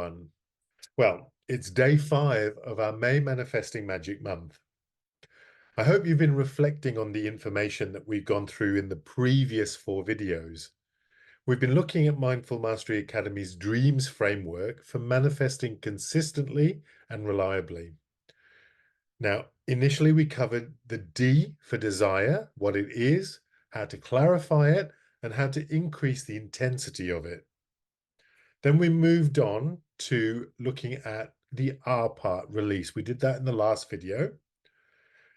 everyone. Well, it's day 5 of our May Manifesting Magic Month. I hope you've been reflecting on the information that we've gone through in the previous 4 videos. We've been looking at Mindful Mastery Academy's Dreams framework for manifesting consistently and reliably. Now, initially we covered the D for desire, what it is, how to clarify it, and how to increase the intensity of it. Then we moved on to looking at the R part, release. We did that in the last video.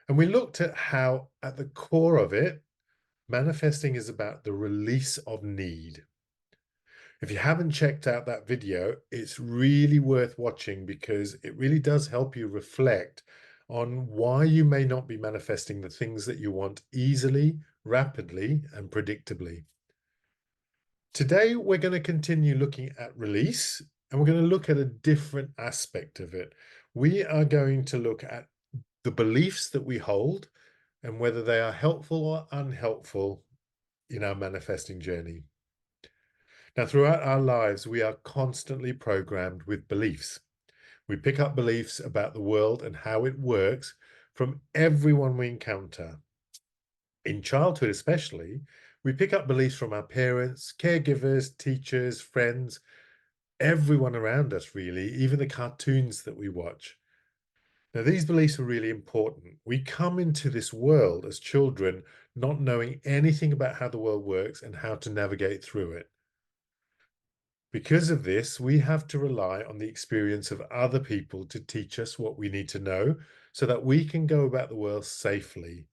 And we looked at how, at the core of it, manifesting is about the release of need. If you haven't checked out that video, it's really worth watching because it really does help you reflect on why you may not be manifesting the things that you want easily, rapidly, and predictably. Today, we're going to continue looking at release, and we're going to look at a different aspect of it. We are going to look at the beliefs that we hold and whether they are helpful or unhelpful in our manifesting journey. Now, throughout our lives, we are constantly programmed with beliefs. We pick up beliefs about the world and how it works from everyone we encounter. In childhood especially, we pick up beliefs from our parents, caregivers, teachers, friends, everyone around us really, even the cartoons that we watch. Now, these beliefs are really important. We come into this world as children not knowing anything about how the world works and how to navigate through it. Because of this, we have to rely on the experience of other people to teach us what we need to know so that we can go about the world safely.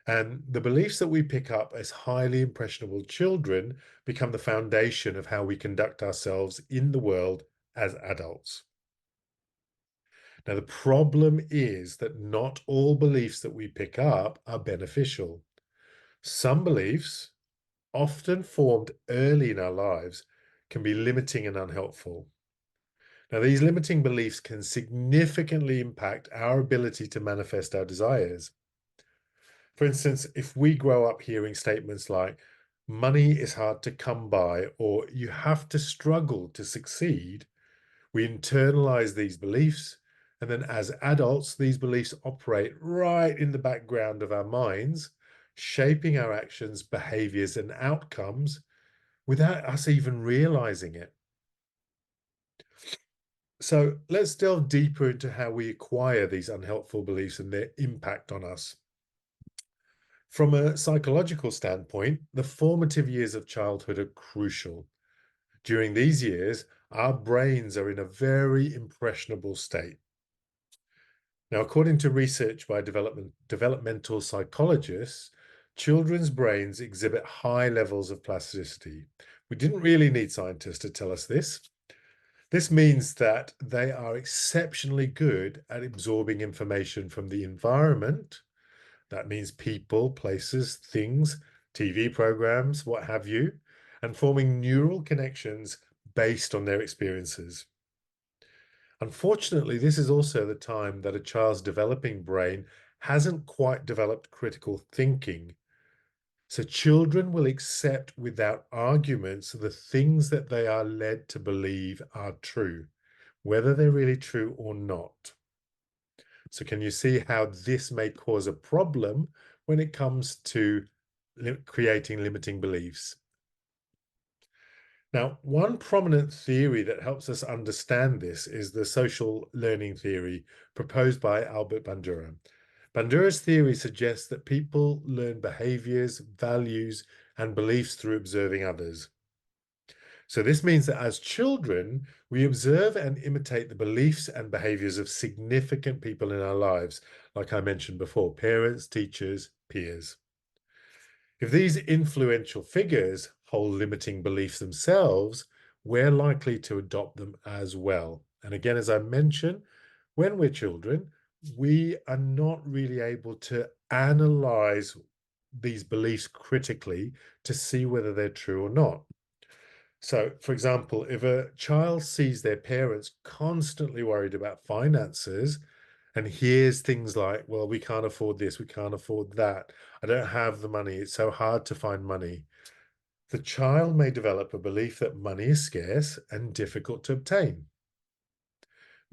And the beliefs that we pick up as highly impressionable children become the foundation of how we conduct ourselves in the world as adults. Now, the problem is that not all beliefs that we pick up are beneficial. Some beliefs, often formed early in our lives, can be limiting and unhelpful. Now, these limiting beliefs can significantly impact our ability to manifest our desires. For instance, if we grow up hearing statements like, money is hard to come by, or you have to struggle to succeed, we internalize these beliefs. And then as adults, these beliefs operate right in the background of our minds, shaping our actions, behaviors, and outcomes without us even realizing it. So let's delve deeper into how we acquire these unhelpful beliefs and their impact on us. From a psychological standpoint, the formative years of childhood are crucial. During these years, our brains are in a very impressionable state. Now, according to research by developmental psychologists, children's brains exhibit high levels of plasticity. We didn't really need scientists to tell us this. This means that they are exceptionally good at absorbing information from the environment. That means people, places, things, TV programs, what have you, and forming neural connections based on their experiences. Unfortunately, this is also the time that a child's developing brain hasn't quite developed critical thinking. So children will accept without arguments the things that they are led to believe are true, whether they're really true or not. So can you see how this may cause a problem when it comes to creating limiting beliefs? Now, one prominent theory that helps us understand this is the social learning theory proposed by Albert Bandura. Bandura's theory suggests that people learn behaviors, values, and beliefs through observing others. So this means that as children, we observe and imitate the beliefs and behaviors of significant people in our lives, like I mentioned before, parents, teachers, peers. If these influential figures hold limiting beliefs themselves, we're likely to adopt them as well. And again, as I mentioned, when we're children, we are not really able to analyze these beliefs critically to see whether they're true or not. So, for example, if a child sees their parents constantly worried about finances and hears things like, well, we can't afford this, we can't afford that, I don't have the money, it's so hard to find money, the child may develop a belief that money is scarce and difficult to obtain.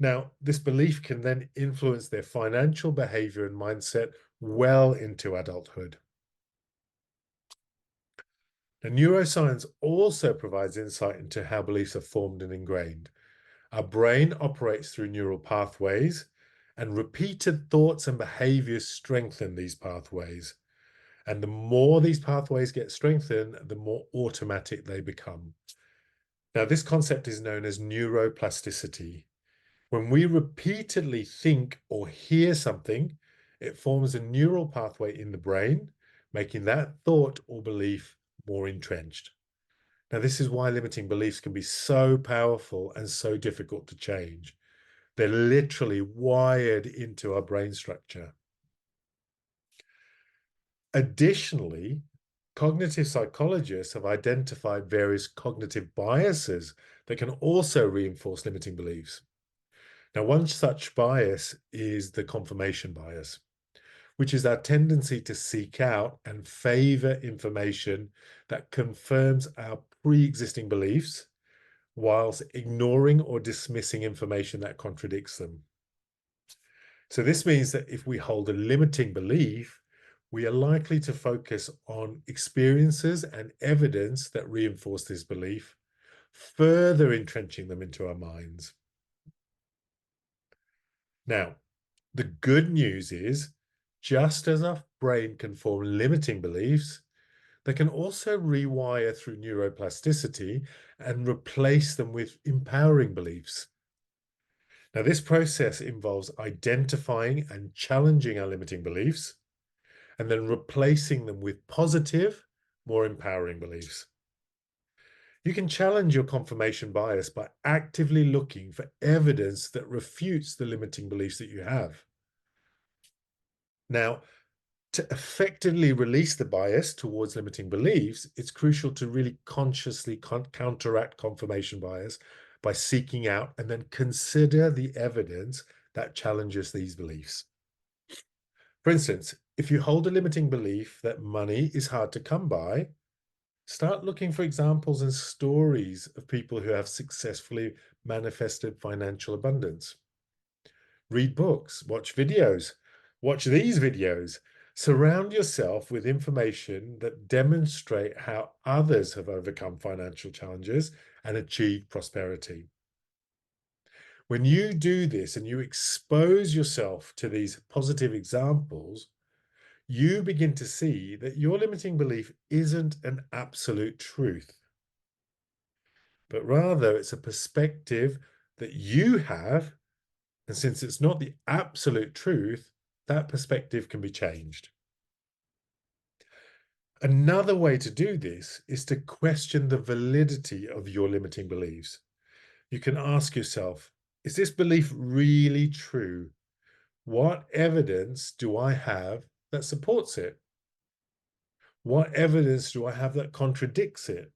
Now, this belief can then influence their financial behavior and mindset well into adulthood. Now, neuroscience also provides insight into how beliefs are formed and ingrained. Our brain operates through neural pathways, and repeated thoughts and behaviors strengthen these pathways. And the more these pathways get strengthened, the more automatic they become. Now, this concept is known as neuroplasticity. When we repeatedly think or hear something, it forms a neural pathway in the brain, making that thought or belief more entrenched. Now, this is why limiting beliefs can be so powerful and so difficult to change. They're literally wired into our brain structure. Additionally, cognitive psychologists have identified various cognitive biases that can also reinforce limiting beliefs. Now, one such bias is the confirmation bias, which is our tendency to seek out and favor information that confirms our pre-existing beliefs, whilst ignoring or dismissing information that contradicts them. So this means that if we hold a limiting belief, we are likely to focus on experiences and evidence that reinforce this belief, further entrenching them into our minds. Now, the good news is, just as our brain can form limiting beliefs, they can also rewire through neuroplasticity and replace them with empowering beliefs. Now, this process involves identifying and challenging our limiting beliefs and then replacing them with positive, more empowering beliefs. You can challenge your confirmation bias by actively looking for evidence that refutes the limiting beliefs that you have. Now, to effectively release the bias towards limiting beliefs, it's crucial to really consciously counteract confirmation bias by seeking out and then consider the evidence that challenges these beliefs. For instance, if you hold a limiting belief that money is hard to come by, start looking for examples and stories of people who have successfully manifested financial abundance. Read books, watch videos, watch these videos. Surround yourself with information that demonstrate how others have overcome financial challenges and achieved prosperity. When you do this and you expose yourself to these positive examples, you begin to see that your limiting belief isn't an absolute truth, but rather it's a perspective that you have. And since it's not the absolute truth, that perspective can be changed. Another way to do this is to question the validity of your limiting beliefs. You can ask yourself, is this belief really true? What evidence do I have that supports it? What evidence do I have that contradicts it?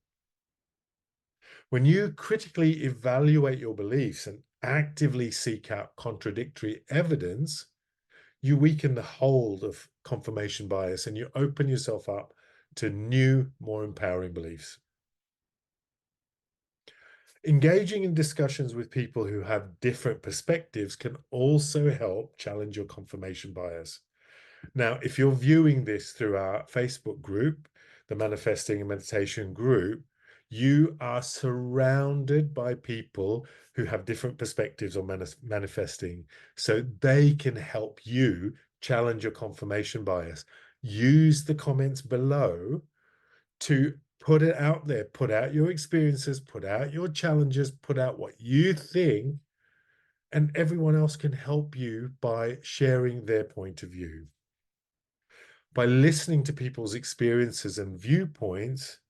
When you critically evaluate your beliefs and actively seek out contradictory evidence, you weaken the hold of confirmation bias and you open yourself up to new, more empowering beliefs. Engaging in discussions with people who have different perspectives can also help challenge your confirmation bias. Now, if you're viewing this through our Facebook group, the Manifesting and Meditation group, you are surrounded by people who have different perspectives on manifesting, so they can help you challenge your confirmation bias. Use the comments below to put it out there, put out your experiences, put out your challenges, put out what you think, and everyone else can help you by sharing their point of view. By listening to people's experiences and viewpoints,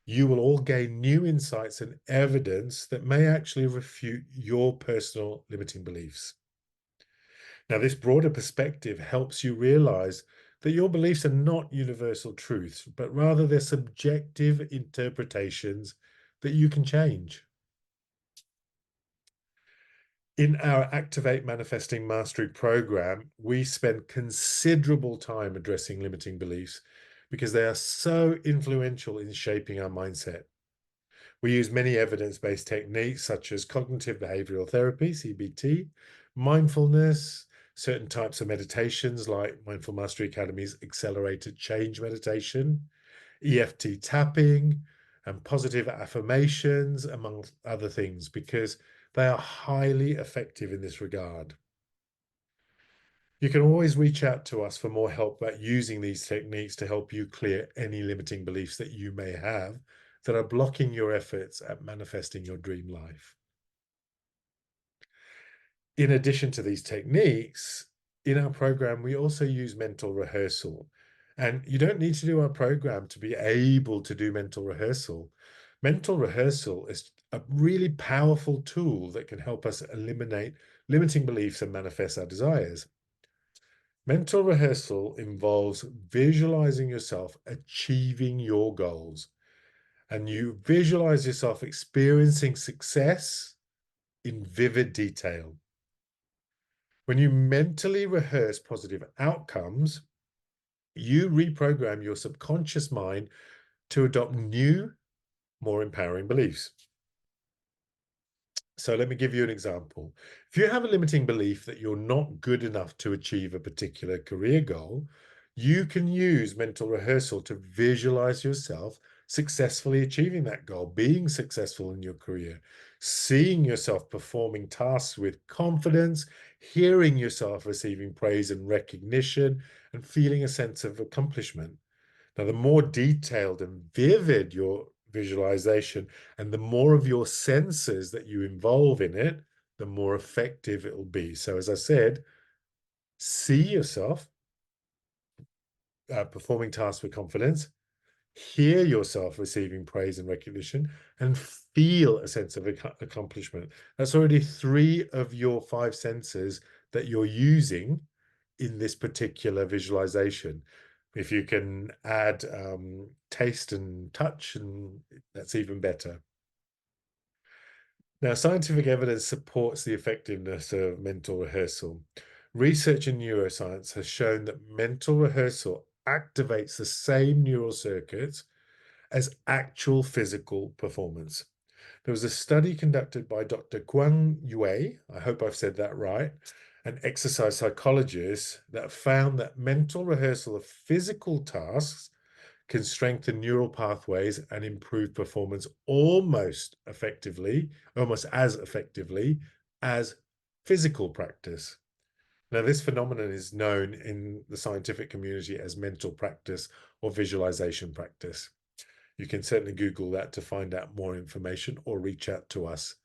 you will all gain new insights and evidence that may actually refute your personal limiting beliefs. Now, this broader perspective helps you realize that your beliefs are not universal truths, but rather they're subjective interpretations that you can change. In our Activate Manifesting Mastery program, we spend considerable time addressing limiting beliefs because they are so influential in shaping our mindset. We use many evidence-based techniques such as cognitive behavioral therapy, CBT, mindfulness, certain types of meditations like Mindful Mastery Academy's accelerated change meditation, EFT tapping, and positive affirmations, among other things, because they are highly effective in this regard. You can always reach out to us for more help about using these techniques to help you clear any limiting beliefs that you may have that are blocking your efforts at manifesting your dream life. In addition to these techniques, in our program, we also use mental rehearsal. And you don't need to do our program to be able to do mental rehearsal. Mental rehearsal is a really powerful tool that can help us eliminate limiting beliefs and manifest our desires. Mental rehearsal involves visualizing yourself achieving your goals, and you visualize yourself experiencing success in vivid detail. When you mentally rehearse positive outcomes, you reprogram your subconscious mind to adopt new, more empowering beliefs. So let me give you an example. If you have a limiting belief that you're not good enough to achieve a particular career goal, you can use mental rehearsal to visualize yourself successfully achieving that goal, being successful in your career, seeing yourself performing tasks with confidence, hearing yourself receiving praise and recognition, and feeling a sense of accomplishment. Now, the more detailed and vivid your visualization and the more of your senses that you involve in it, the more effective it will be. So, as I said, see yourself performing tasks with confidence, hear yourself receiving praise and recognition, and feel a sense of accomplishment. That's already 3 of your 5 senses that you're using in this particular visualization. If you can add taste and touch, and that's even better. Now, scientific evidence supports the effectiveness of mental rehearsal. Research in neuroscience has shown that mental rehearsal activates the same neural circuits as actual physical performance. There was a study conducted by Dr. Guang Yue, I hope I've said that right, an exercise psychologist, that found that mental rehearsal of physical tasks can strengthen neural pathways and improve performance almost as effectively as physical practice. Now, this phenomenon is known in the scientific community as mental practice or visualization practice. You can certainly Google that to find out more information or reach out to us.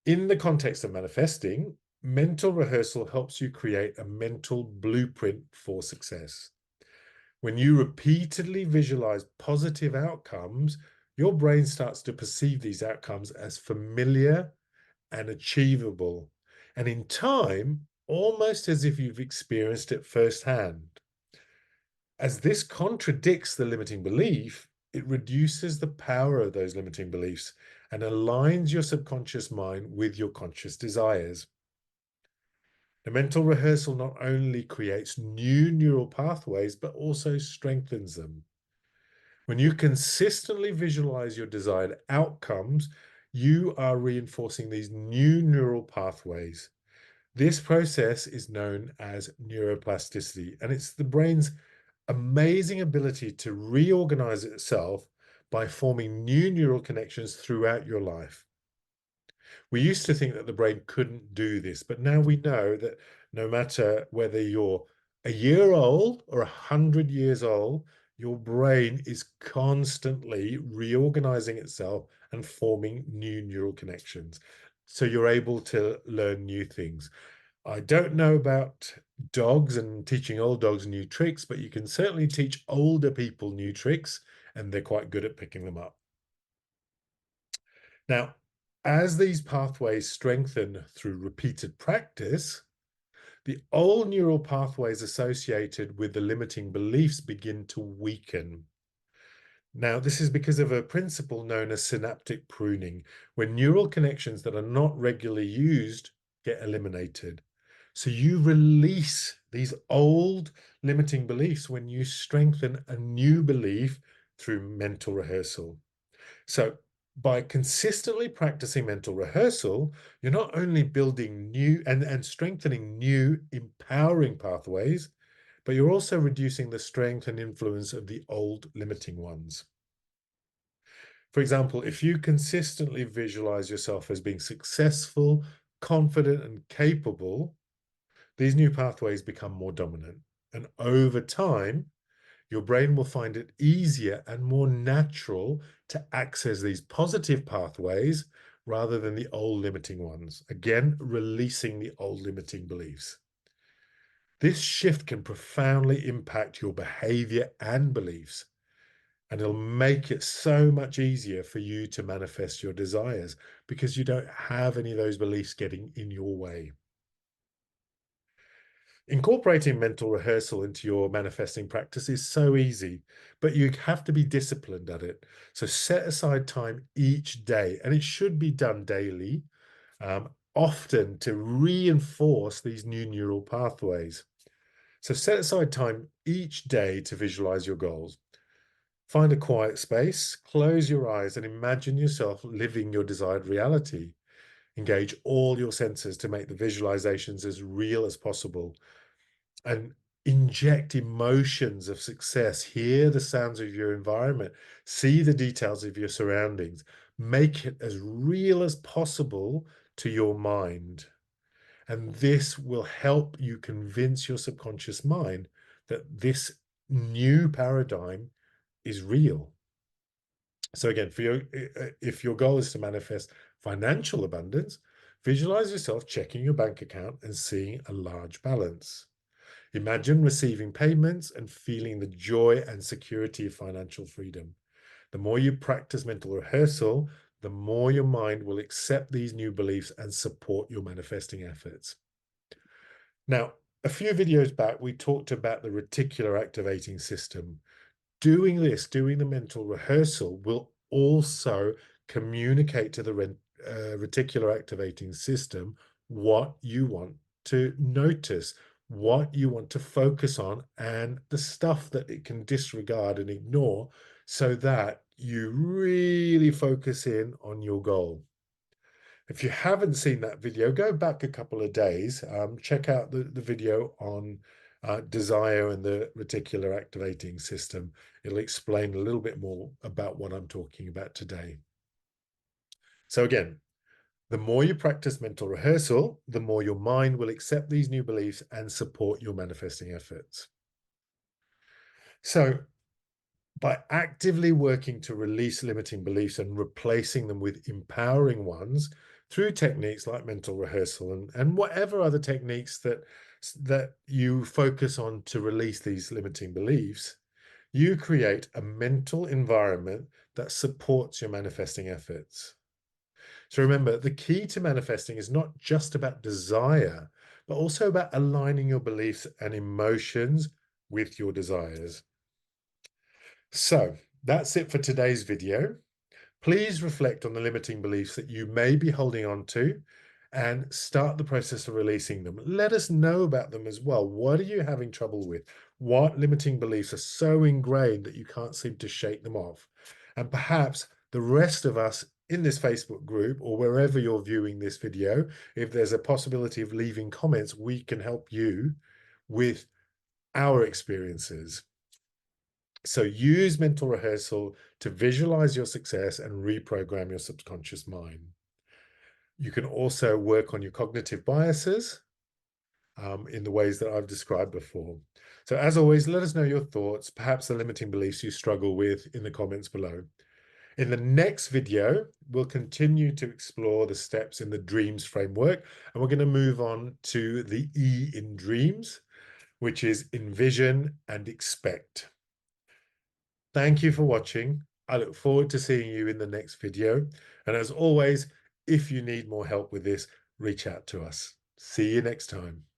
In the context of manifesting, mental rehearsal helps you create a mental blueprint for success. When you repeatedly visualize positive outcomes, your brain starts to perceive these outcomes as familiar and achievable, and in time, almost as if you've experienced it firsthand. As this contradicts the limiting belief, it reduces the power of those limiting beliefs and aligns your subconscious mind with your conscious desires. The mental rehearsal not only creates new neural pathways, but also strengthens them. When you consistently visualize your desired outcomes, you are reinforcing these new neural pathways. This process is known as neuroplasticity, and it's the brain's amazing ability to reorganize itself by forming new neural connections throughout your life. We used to think that the brain couldn't do this, but now we know that no matter whether you're a year old or 100 years old, your brain is constantly reorganizing itself and forming new neural connections. So you're able to learn new things. I don't know about dogs and teaching old dogs new tricks, but you can certainly teach older people new tricks, and they're quite good at picking them up. Now, as these pathways strengthen through repeated practice, the old neural pathways associated with the limiting beliefs begin to weaken. Now, this is because of a principle known as synaptic pruning, when neural connections that are not regularly used get eliminated. So you release these old limiting beliefs when you strengthen a new belief through mental rehearsal. So By consistently practicing mental rehearsal, you're not only building new and strengthening new empowering pathways, but you're also reducing the strength and influence of the old limiting ones. For example, if you consistently visualize yourself as being successful, confident, and capable, these new pathways become more dominant. And over time, your brain will find it easier and more natural to access these positive pathways rather than the old limiting ones. Again, releasing the old limiting beliefs. This shift can profoundly impact your behavior and beliefs, and it'll make it so much easier for you to manifest your desires because you don't have any of those beliefs getting in your way. Incorporating mental rehearsal into your manifesting practice is so easy, but you have to be disciplined at it. So set aside time each day, and it should be done daily, often to reinforce these new neural pathways. So set aside time each day to visualize your goals. Find a quiet space, close your eyes, and imagine yourself living your desired reality. Engage all your senses to make the visualizations as real as possible, and inject emotions of success. Hear the sounds of your environment, see the details of your surroundings, make it as real as possible to your mind. And this will help you convince your subconscious mind that this new paradigm is real. So again, if your goal is to manifest financial abundance, visualize yourself checking your bank account and seeing a large balance. Imagine receiving payments and feeling the joy and security of financial freedom. The more you practice mental rehearsal, the more your mind will accept these new beliefs and support your manifesting efforts. Now, a few videos back, we talked about the reticular activating system. Doing the mental rehearsal will also communicate to the reticular activating system what you want to notice, what you want to focus on, and the stuff that it can disregard and ignore so that you really focus in on your goal. If you haven't seen that video, go back a couple of days, check out the video on desire and the reticular activating system. It'll explain a little bit more about what I'm talking about today. So again, the more you practice mental rehearsal, the more your mind will accept these new beliefs and support your manifesting efforts. So by actively working to release limiting beliefs and replacing them with empowering ones through techniques like mental rehearsal and whatever other techniques that you focus on to release these limiting beliefs, you create a mental environment that supports your manifesting efforts. So remember, the key to manifesting is not just about desire, but also about aligning your beliefs and emotions with your desires. So that's it for today's video. Please reflect on the limiting beliefs that you may be holding on to and start the process of releasing them. Let us know about them as well. What are you having trouble with? What limiting beliefs are so ingrained that you can't seem to shake them off? And perhaps the rest of us in this Facebook group or wherever you're viewing this video, if there's a possibility of leaving comments, we can help you with our experiences. So use mental rehearsal to visualize your success and reprogram your subconscious mind. You can also work on your cognitive biases in the ways that I've described before. So as always, let us know your thoughts, perhaps the limiting beliefs you struggle with in the comments below. In the next video, we'll continue to explore the steps in the dreams framework, and we're going to move on to the E in dreams, which is envision and expect. Thank you for watching. I look forward to seeing you in the next video. And as always, if you need more help with this, reach out to us. See you next time.